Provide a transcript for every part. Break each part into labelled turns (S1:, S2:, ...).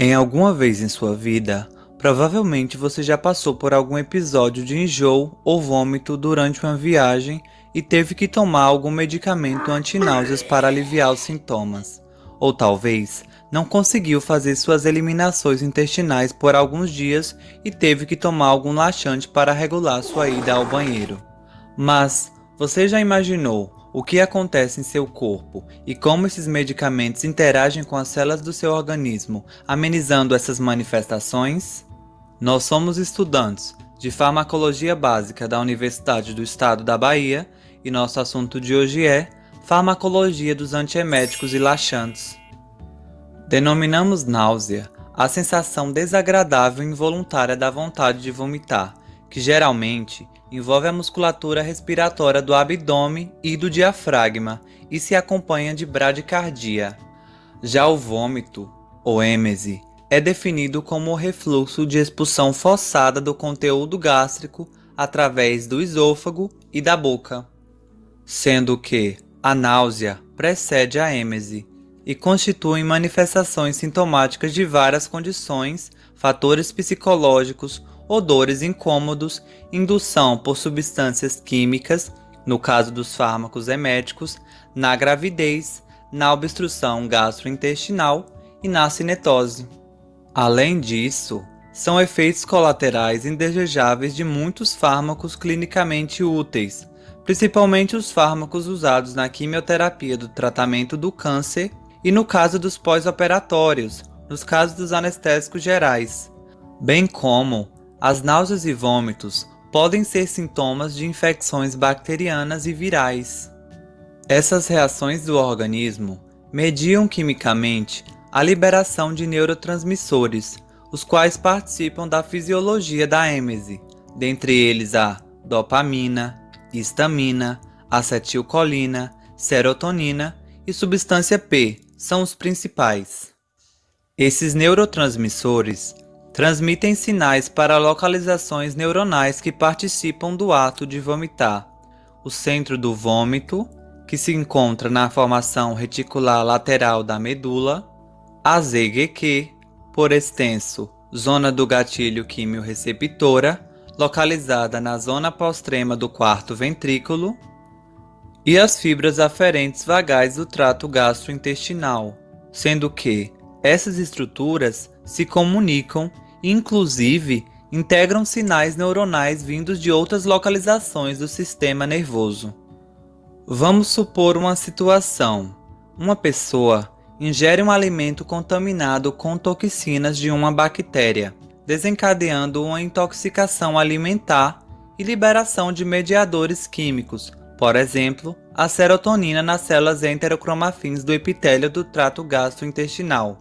S1: Em alguma vez em sua vida, provavelmente você já passou por algum episódio de enjoo ou vômito durante uma viagem e teve que tomar algum medicamento anti-náuseas para aliviar os sintomas. Ou talvez não conseguiu fazer suas eliminações intestinais por alguns dias e teve que tomar algum laxante para regular sua ida ao banheiro. Mas você já imaginou o que acontece em seu corpo e como esses medicamentos interagem com as células do seu organismo, amenizando essas manifestações? Nós somos estudantes de farmacologia básica da Universidade do Estado da Bahia e nosso assunto de hoje é farmacologia dos antieméticos e laxantes. Denominamos náusea a sensação desagradável e involuntária da vontade de vomitar, que geralmente envolve a musculatura respiratória do abdômen e do diafragma e se acompanha de bradicardia. Já o vômito, ou êmese, é definido como o refluxo de expulsão forçada do conteúdo gástrico através do esôfago e da boca, sendo que a náusea precede a êmese e constituem manifestações sintomáticas de várias condições, fatores psicológicos, odores incômodos, indução por substâncias químicas, no caso dos fármacos eméticos, na gravidez, na obstrução gastrointestinal e na cinetose. Além disso, são efeitos colaterais indesejáveis de muitos fármacos clinicamente úteis, principalmente os fármacos usados na quimioterapia do tratamento do câncer e no caso dos pós-operatórios, nos casos dos anestésicos gerais, bem como as náuseas e vômitos podem ser sintomas de infecções bacterianas e virais. Essas reações do organismo mediam quimicamente a liberação de neurotransmissores, os quais participam da fisiologia da êmese, dentre eles a dopamina, histamina, acetilcolina, serotonina e substância P são os principais. Esses neurotransmissores transmitem sinais para localizações neuronais que participam do ato de vomitar. O centro do vômito, que se encontra na formação reticular lateral da medula, a ZGQ, por extenso, zona do gatilho quimiorreceptora, localizada na zona pós-trema do quarto ventrículo, e as fibras aferentes vagais do trato gastrointestinal, sendo que essas estruturas se comunicam e, inclusive, integram sinais neuronais vindos de outras localizações do sistema nervoso. Vamos supor uma situação. Uma pessoa ingere um alimento contaminado com toxinas de uma bactéria, desencadeando uma intoxicação alimentar e liberação de mediadores químicos, por exemplo, a serotonina nas células enterocromafins do epitélio do trato gastrointestinal.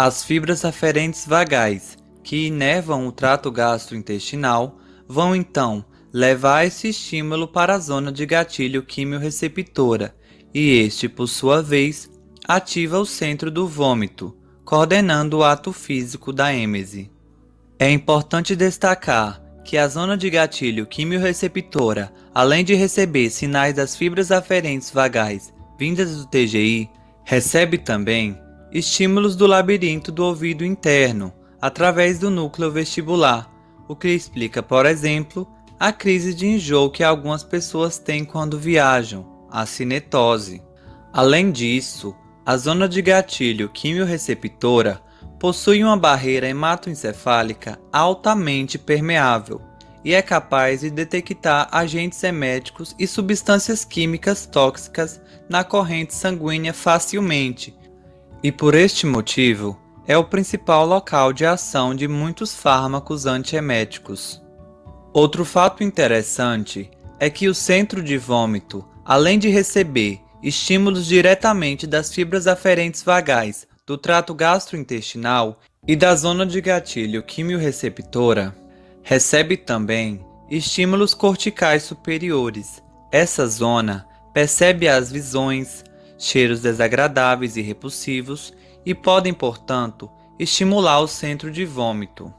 S1: As fibras aferentes vagais, que inervam o trato gastrointestinal, vão então levar esse estímulo para a zona de gatilho quimiorreceptora, e este, por sua vez, ativa o centro do vômito, coordenando o ato físico da êmese. É importante destacar que a zona de gatilho quimiorreceptora, além de receber sinais das fibras aferentes vagais vindas do TGI, recebe também estímulos do labirinto do ouvido interno, através do núcleo vestibular, o que explica, por exemplo, a crise de enjoo que algumas pessoas têm quando viajam, a cinetose. Além disso, a zona de gatilho quimiorreceptora possui uma barreira hematoencefálica altamente permeável e é capaz de detectar agentes eméticos e substâncias químicas tóxicas na corrente sanguínea facilmente, e por este motivo é o principal local de ação de muitos fármacos antieméticos. Outro fato interessante é que o centro de vômito, além de receber estímulos diretamente das fibras aferentes vagais do trato gastrointestinal e da zona de gatilho quimiorreceptora, recebe também estímulos corticais superiores. Essa zona percebe as visões, cheiros desagradáveis e repulsivos e podem, portanto, estimular o centro de vômito.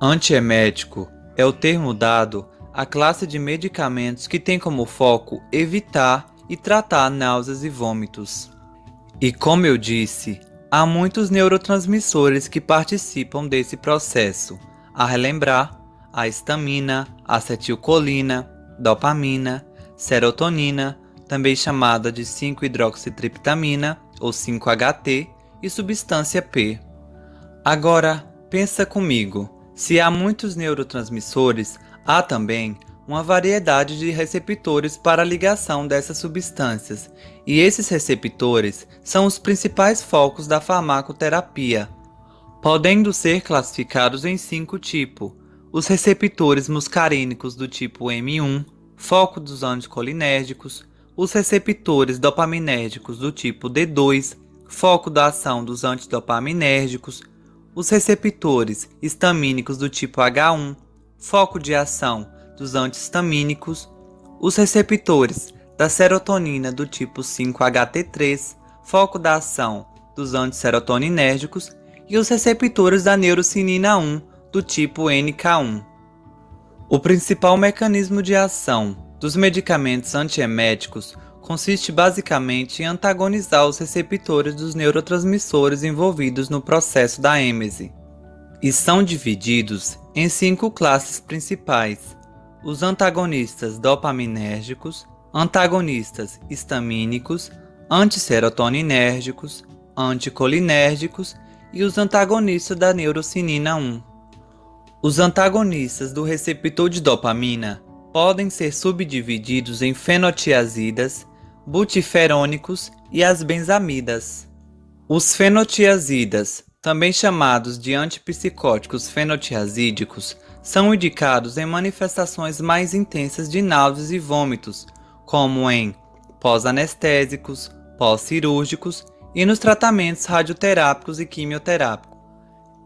S1: Antiemético é o termo dado à classe de medicamentos que tem como foco evitar e tratar náuseas e vômitos. E como eu disse, Há muitos neurotransmissores que participam desse processo. A relembrar, a histamina, acetilcolina, dopamina, serotonina, também chamada de 5-hidroxitriptamina ou 5-HT, e substância P. Agora, pensa comigo, se há muitos neurotransmissores, há também uma variedade de receptores para a ligação dessas substâncias, e esses receptores são os principais focos da farmacoterapia, podendo ser classificados em 5 tipos: os receptores muscarínicos do tipo M1, foco dos anticolinérgicos, os receptores dopaminérgicos do tipo D2, foco da ação dos antidopaminérgicos, os receptores histamínicos do tipo H1, foco de ação dos antihistamínicos, os receptores da serotonina do tipo 5-HT3, foco da ação dos antisserotoninérgicos, e os receptores da neurocinina 1 do tipo NK1. O principal mecanismo de ação dos medicamentos antieméticos consiste basicamente em antagonizar os receptores dos neurotransmissores envolvidos no processo da êmese, e são divididos em 5 classes principais: os antagonistas dopaminérgicos, antagonistas histamínicos, antisserotoninérgicos, anticolinérgicos e os antagonistas da neurocinina 1. Os antagonistas do receptor de dopamina podem ser subdivididos em fenotiazidas, butiferônicos e as benzamidas. Os fenotiazidas, também chamados de antipsicóticos fenotiazídicos, são indicados em manifestações mais intensas de náuseas e vômitos, como em pós-anestésicos, pós-cirúrgicos e nos tratamentos radioterápicos e quimioterápicos,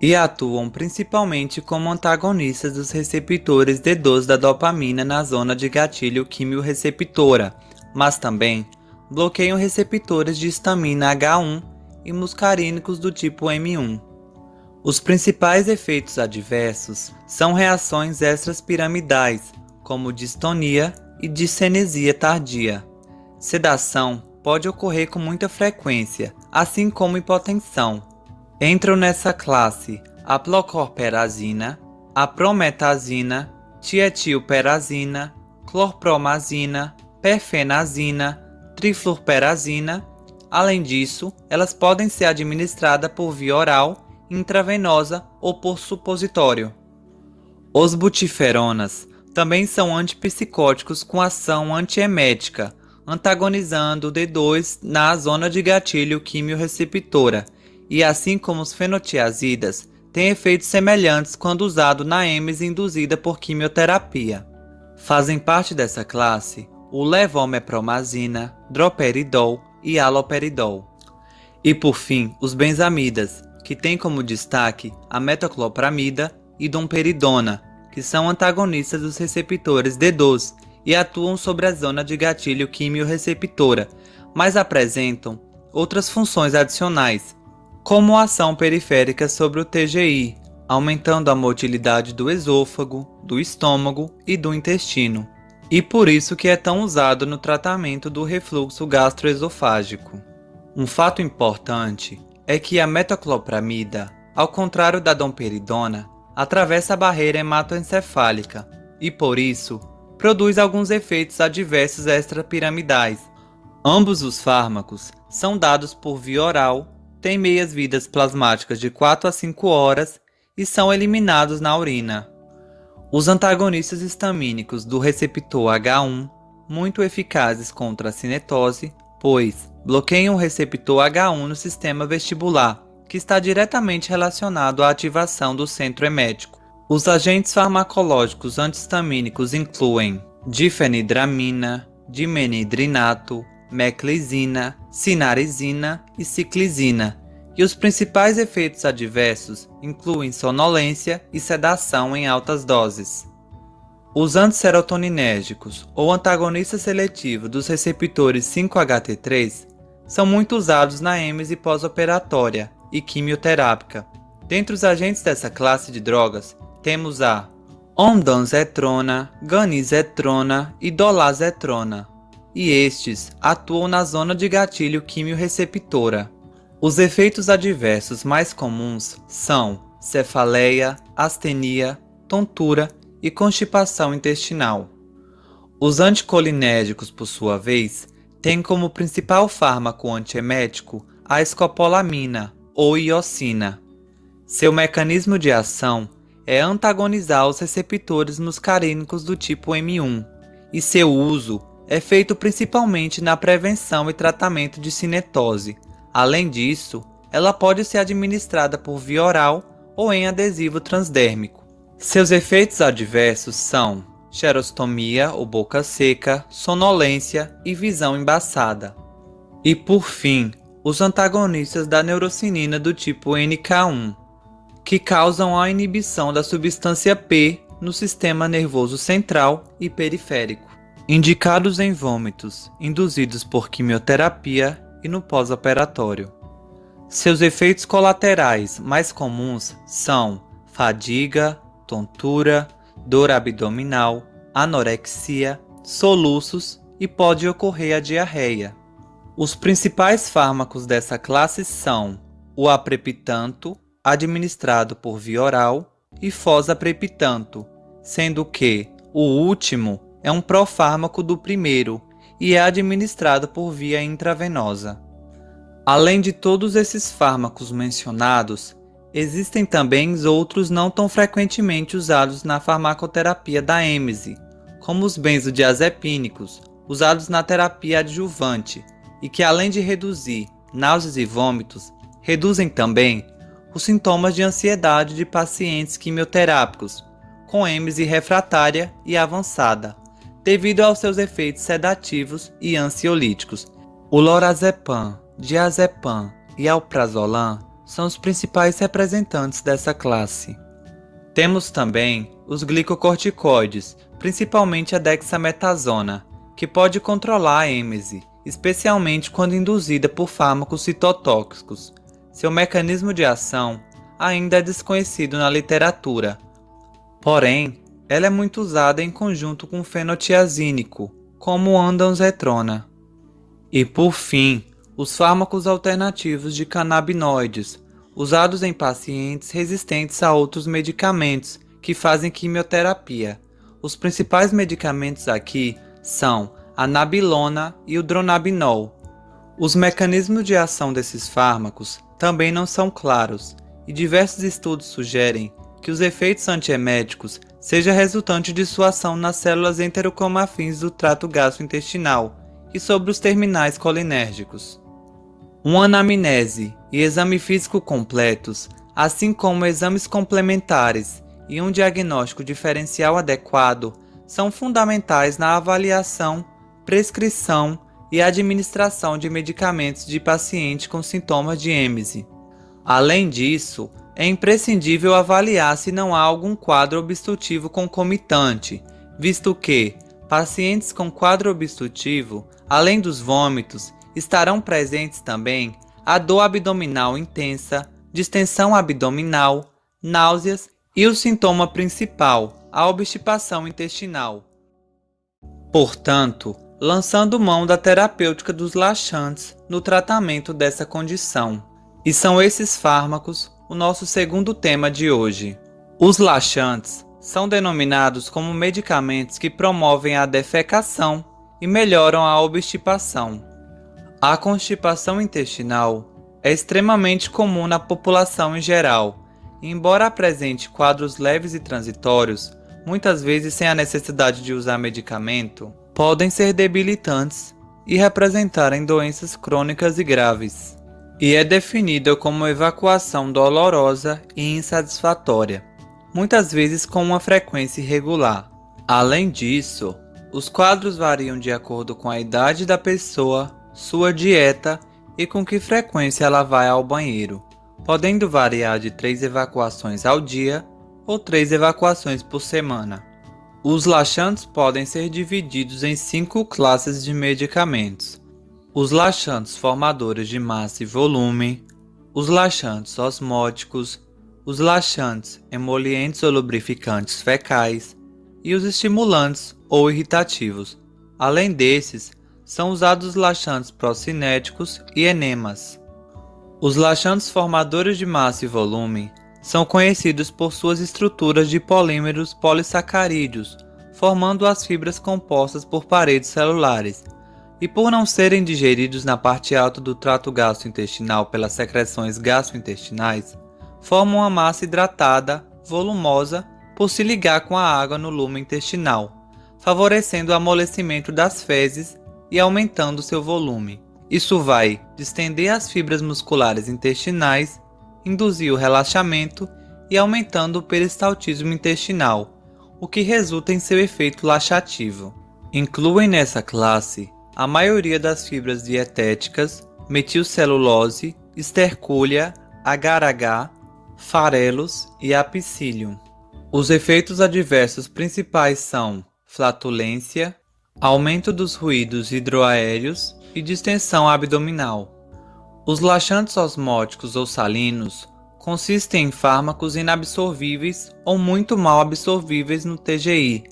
S1: e atuam principalmente como antagonistas dos receptores D2 da dopamina na zona de gatilho quimiorreceptora, mas também bloqueiam receptores de histamina H1 e muscarínicos do tipo M1. Os principais efeitos adversos são reações extrapiramidais, como distonia e discinesia tardia. Sedação pode ocorrer com muita frequência, assim como hipotensão. Entram nessa classe a clocorperazina, a prometazina, tietilperazina, clorpromazina, perfenazina, trifluoperazina. Além disso, elas podem ser administradas por via oral, intravenosa ou por supositório. Os butiferonas também são antipsicóticos com ação antiemética, antagonizando o D2 na zona de gatilho quimiorreceptora, e assim como os fenotiazidas, têm efeitos semelhantes quando usado na êmese induzida por quimioterapia. Fazem parte dessa classe o levomepromazina, droperidol e haloperidol. E por fim, os benzamidas, que têm como destaque a metoclopramida e domperidona, que são antagonistas dos receptores D2 e atuam sobre a zona de gatilho quimiorreceptora, mas apresentam outras funções adicionais, como a ação periférica sobre o TGI, aumentando a motilidade do esôfago, do estômago e do intestino, e por isso que é tão usado no tratamento do refluxo gastroesofágico. Um fato importante é que a metoclopramida, ao contrário da domperidona, atravessa a barreira hematoencefálica e, por isso, produz alguns efeitos adversos extrapiramidais. Ambos os fármacos são dados por via oral, têm meias-vidas plasmáticas de 4 a 5 horas e são eliminados na urina. Os antagonistas histamínicos do receptor H1, muito eficazes contra a cinetose, pois bloqueiam o receptor H1 no sistema vestibular, que está diretamente relacionado à ativação do centro emético. Os agentes farmacológicos antihistamínicos incluem difenidramina, dimenhidrinato, meclizina, cinarizina e ciclizina, e os principais efeitos adversos incluem sonolência e sedação em altas doses. Os antisserotoninérgicos ou antagonistas seletivos dos receptores 5-HT3 são muito usados na êmese pós-operatória e quimioterápica. Dentre os agentes dessa classe de drogas, temos a ondansetrona, ganisetrona e dolazetrona, e estes atuam na zona de gatilho quimiorreceptora. Os efeitos adversos mais comuns são cefaleia, astenia, tontura e constipação intestinal. Os anticolinérgicos, por sua vez, têm como principal fármaco antiemético a escopolamina ou iosina. Seu mecanismo de ação é antagonizar os receptores muscarínicos do tipo M1, e seu uso é feito principalmente na prevenção e tratamento de cinetose. Além disso, ela pode ser administrada por via oral ou em adesivo transdérmico. Seus efeitos adversos são xerostomia ou boca seca, sonolência e visão embaçada. E por fim, os antagonistas da neurocinina do tipo NK1, que causam a inibição da substância P no sistema nervoso central e periférico, indicados em vômitos induzidos por quimioterapia e no pós-operatório. Seus efeitos colaterais mais comuns são fadiga, tontura, dor abdominal, anorexia, soluços e pode ocorrer a diarreia. Os principais fármacos dessa classe são o aprepitanto, administrado por via oral, e fosaprepitanto, sendo que o último é um profármaco do primeiro e é administrado por via intravenosa. Além de todos esses fármacos mencionados, existem também outros não tão frequentemente usados na farmacoterapia da êmese, como os benzodiazepínicos, usados na terapia adjuvante e que, além de reduzir náuseas e vômitos, reduzem também os sintomas de ansiedade de pacientes quimioterápicos com êmese refratária e avançada, devido aos seus efeitos sedativos e ansiolíticos. O lorazepam, diazepam e alprazolam são os principais representantes dessa classe. Temos também os glicocorticoides, principalmente a dexametasona, que pode controlar a êmese, especialmente quando induzida por fármacos citotóxicos. Seu mecanismo de ação ainda é desconhecido na literatura, porém, ela é muito usada em conjunto com fenotiazínico, como o ondansetrona. E por fim, os fármacos alternativos de canabinoides, usados em pacientes resistentes a outros medicamentos que fazem quimioterapia. Os principais medicamentos aqui são a nabilona e o dronabinol. Os mecanismos de ação desses fármacos também não são claros, e diversos estudos sugerem que os efeitos antieméticos seja resultante de sua ação nas células enterocromafins do trato gastrointestinal e sobre os terminais colinérgicos. Uma anamnese e exame físico completos, assim como exames complementares e um diagnóstico diferencial adequado, são fundamentais na avaliação, prescrição e administração de medicamentos de paciente com sintomas de êmese. Além disso, é imprescindível avaliar se não há algum quadro obstrutivo concomitante, visto que pacientes com quadro obstrutivo, além dos vômitos, estarão presentes também a dor abdominal intensa, distensão abdominal, náuseas e o sintoma principal, a obstipação intestinal. Portanto, lançando mão da terapêutica dos laxantes no tratamento dessa condição. E são esses fármacos o nosso segundo tema de hoje. Os laxantes são denominados como medicamentos que promovem a defecação e melhoram a obstipação. A constipação intestinal é extremamente comum na população em geral, e embora apresente quadros leves e transitórios, muitas vezes sem a necessidade de usar medicamento, podem ser debilitantes e representarem doenças crônicas e graves. E é definida como evacuação dolorosa e insatisfatória, muitas vezes com uma frequência irregular. Além disso, os quadros variam de acordo com a idade da pessoa, sua dieta e com que frequência ela vai ao banheiro, podendo variar de 3 evacuações ao dia ou 3 evacuações por semana. Os laxantes podem ser divididos em 5 classes de medicamentos: os laxantes formadores de massa e volume, os laxantes osmóticos, os laxantes emolientes ou lubrificantes fecais e os estimulantes ou irritativos. Além desses, são usados laxantes procinéticos e enemas. Os laxantes formadores de massa e volume são conhecidos por suas estruturas de polímeros polissacarídeos, formando as fibras compostas por paredes celulares, e por não serem digeridos na parte alta do trato gastrointestinal pelas secreções gastrointestinais, formam uma massa hidratada, volumosa, por se ligar com a água no lumen intestinal, favorecendo o amolecimento das fezes e aumentando seu volume. Isso vai distender as fibras musculares intestinais, induzir o relaxamento e aumentando o peristaltismo intestinal, o que resulta em seu efeito laxativo. Incluem nessa classe a maioria das fibras dietéticas, metilcelulose, estercúlia, agar-agar, farelos e apicílium. Os efeitos adversos principais são flatulência, aumento dos ruídos hidroaéreos e distensão abdominal. Os laxantes osmóticos ou salinos consistem em fármacos inabsorvíveis ou muito mal absorvíveis no TGI.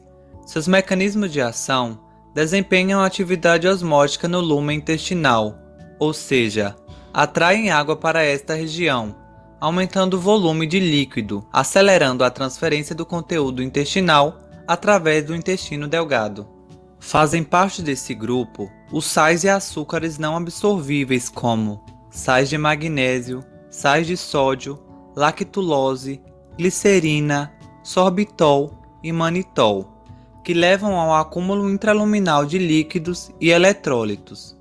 S1: Seus mecanismos de ação desempenham atividade osmótica no lumen intestinal, ou seja, atraem água para esta região, aumentando o volume de líquido, acelerando a transferência do conteúdo intestinal através do intestino delgado. Fazem parte desse grupo os sais e açúcares não absorvíveis como sais de magnésio, sais de sódio, lactulose, glicerina, sorbitol e manitol, que levam ao acúmulo intraluminal de líquidos e eletrólitos.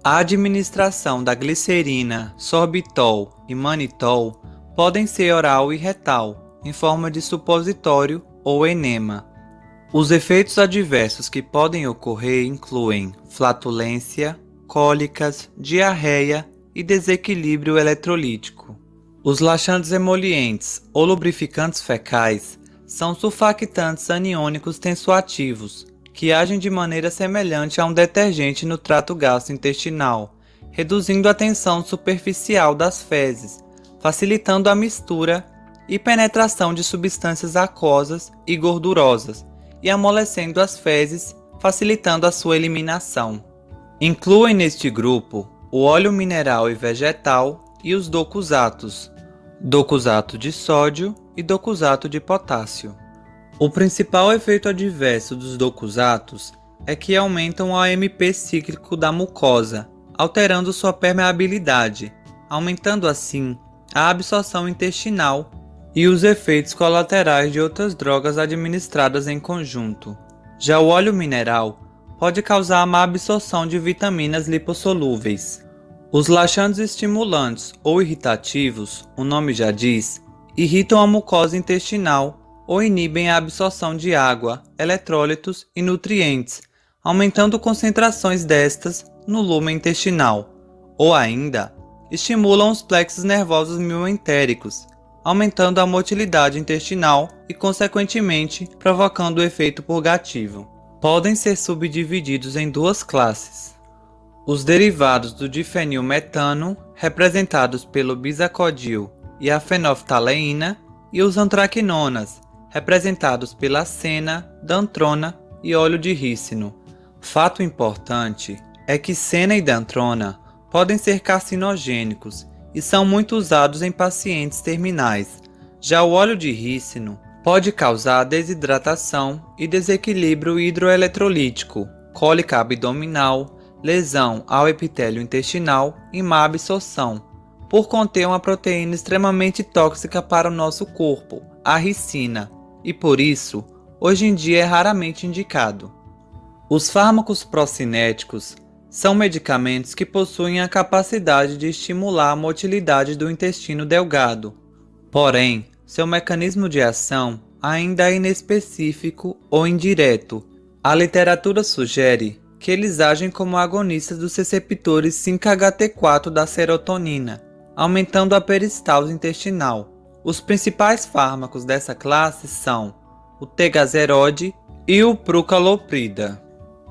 S1: A administração da glicerina, sorbitol e manitol podem ser oral e retal, em forma de supositório ou enema. Os efeitos adversos que podem ocorrer incluem flatulência, cólicas, diarreia e desequilíbrio eletrolítico. Os laxantes emolientes ou lubrificantes fecais são surfactantes aniônicos tensoativos, que agem de maneira semelhante a um detergente no trato gastrointestinal, reduzindo a tensão superficial das fezes, facilitando a mistura e penetração de substâncias aquosas e gordurosas, e amolecendo as fezes, facilitando a sua eliminação. Incluem neste grupo o óleo mineral e vegetal e os docusatos, docusato de sódio e docusato de potássio. O principal efeito adverso dos docusatos é que aumentam o AMP cíclico da mucosa, alterando sua permeabilidade, aumentando assim a absorção intestinal e os efeitos colaterais de outras drogas administradas em conjunto. Já o óleo mineral pode causar a má absorção de vitaminas lipossolúveis. Os laxantes estimulantes ou irritativos, o nome já diz, irritam a mucosa intestinal ou inibem a absorção de água, eletrólitos e nutrientes, aumentando concentrações destas no lumen intestinal, ou ainda, estimulam os plexos nervosos mioentéricos, aumentando a motilidade intestinal e, consequentemente, provocando o efeito purgativo. Podem ser subdivididos em duas classes. Os derivados do difenilmetano, representados pelo bisacodil e a fenolftaleína, e os antraquinonas, representados pela sena, dantrona e óleo de rícino. Fato importante é que sena e dantrona podem ser carcinogênicos e são muito usados em pacientes terminais. Já o óleo de rícino pode causar desidratação e desequilíbrio hidroeletrolítico, cólica abdominal, lesão ao epitélio intestinal e má absorção, por conter uma proteína extremamente tóxica para o nosso corpo, a ricina, e por isso, hoje em dia é raramente indicado. Os fármacos procinéticos são medicamentos que possuem a capacidade de estimular a motilidade do intestino delgado. Porém, seu mecanismo de ação ainda é inespecífico ou indireto. A literatura sugere que eles agem como agonistas dos receptores 5-HT4 da serotonina, aumentando a peristalse intestinal. Os principais fármacos dessa classe são o tegaserode e o prucaloprida.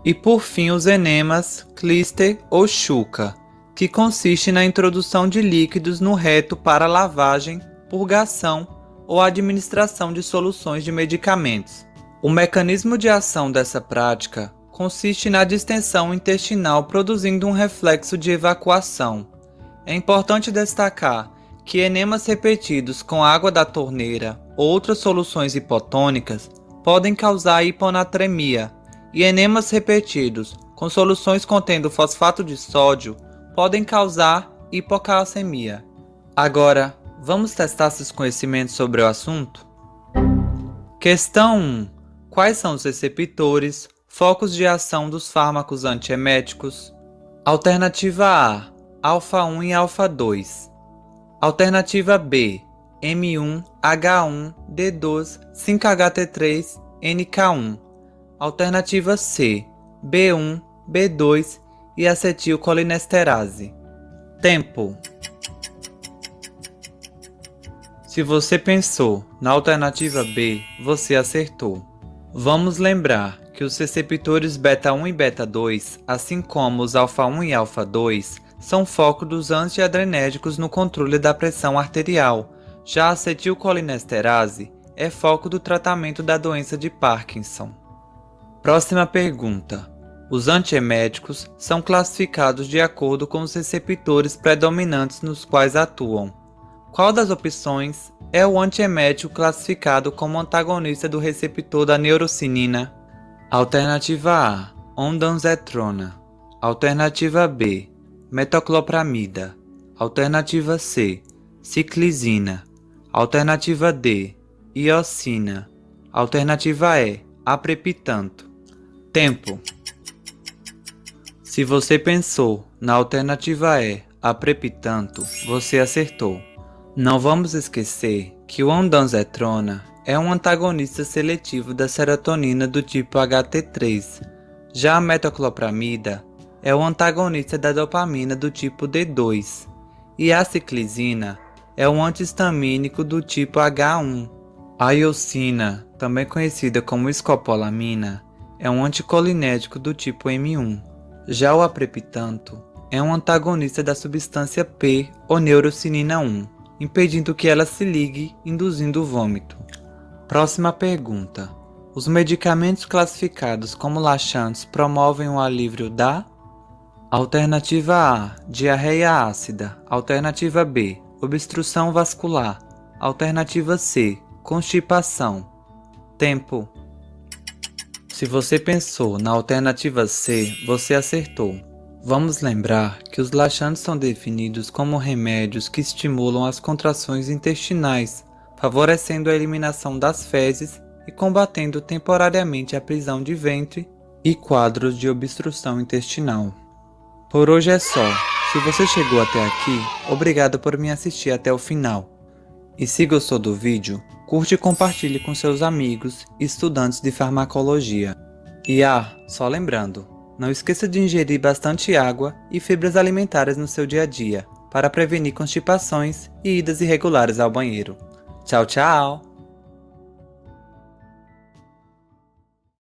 S1: E por fim os enemas, clíster ou chuca, que consiste na introdução de líquidos no reto para lavagem, purgação ou administração de soluções de medicamentos. O mecanismo de ação dessa prática consiste na distensão intestinal produzindo um reflexo de evacuação. É importante destacar que enemas repetidos com água da torneira ou outras soluções hipotônicas podem causar hiponatremia, e enemas repetidos com soluções contendo fosfato de sódio podem causar hipocalcemia. Agora, vamos testar seus conhecimentos sobre o assunto? Questão 1. Quais são os receptores, focos de ação dos fármacos antieméticos? Alternativa A, alfa-1 e alfa-2. Alternativa B, M1, H1, D2, 5-HT3, NK1. Alternativa C, B1, B2 e acetilcolinesterase. Tempo. Se você pensou na alternativa B, você acertou. Vamos lembrar que os receptores beta-1 e beta-2, assim como os alfa-1 e alfa-2, são foco dos antiadrenérgicos no controle da pressão arterial. Já a acetilcolinesterase é foco do tratamento da doença de Parkinson. Próxima pergunta. Os antieméticos são classificados de acordo com os receptores predominantes nos quais atuam. Qual das opções é o antiemético classificado como antagonista do receptor da neurocinina? Alternativa A, ondansetrona. Alternativa B, metoclopramida. Alternativa C, ciclizina. Alternativa D, iosina. Alternativa E, aprepitanto. Tempo. Se você pensou na alternativa E, aprepitanto, você acertou. Não vamos esquecer que o ondansetrona é um antagonista seletivo da serotonina do tipo HT3. Já a metoclopramida é o antagonista da dopamina do tipo D2. E a ciclizina é um antihistamínico do tipo H1. A iosina, também conhecida como escopolamina, é um anticolinético do tipo M1. Já o aprepitanto é um antagonista da substância P ou neurocinina 1, impedindo que ela se ligue, induzindo o vômito. Próxima pergunta. Os medicamentos classificados como laxantes promovem o alívio da? Alternativa A, diarreia ácida. Alternativa B, obstrução vascular. Alternativa C, constipação. Tempo. Se você pensou na alternativa C, você acertou. Vamos lembrar que os laxantes são definidos como remédios que estimulam as contrações intestinais, favorecendo a eliminação das fezes e combatendo temporariamente a prisão de ventre e quadros de obstrução intestinal. Por hoje é só. Se você chegou até aqui, obrigado por me assistir até o final. E se gostou do vídeo, curte e compartilhe com seus amigos e estudantes de farmacologia. E só lembrando, não esqueça de ingerir bastante água e fibras alimentares no seu dia a dia, para prevenir constipações e idas irregulares ao banheiro. Tchau, tchau!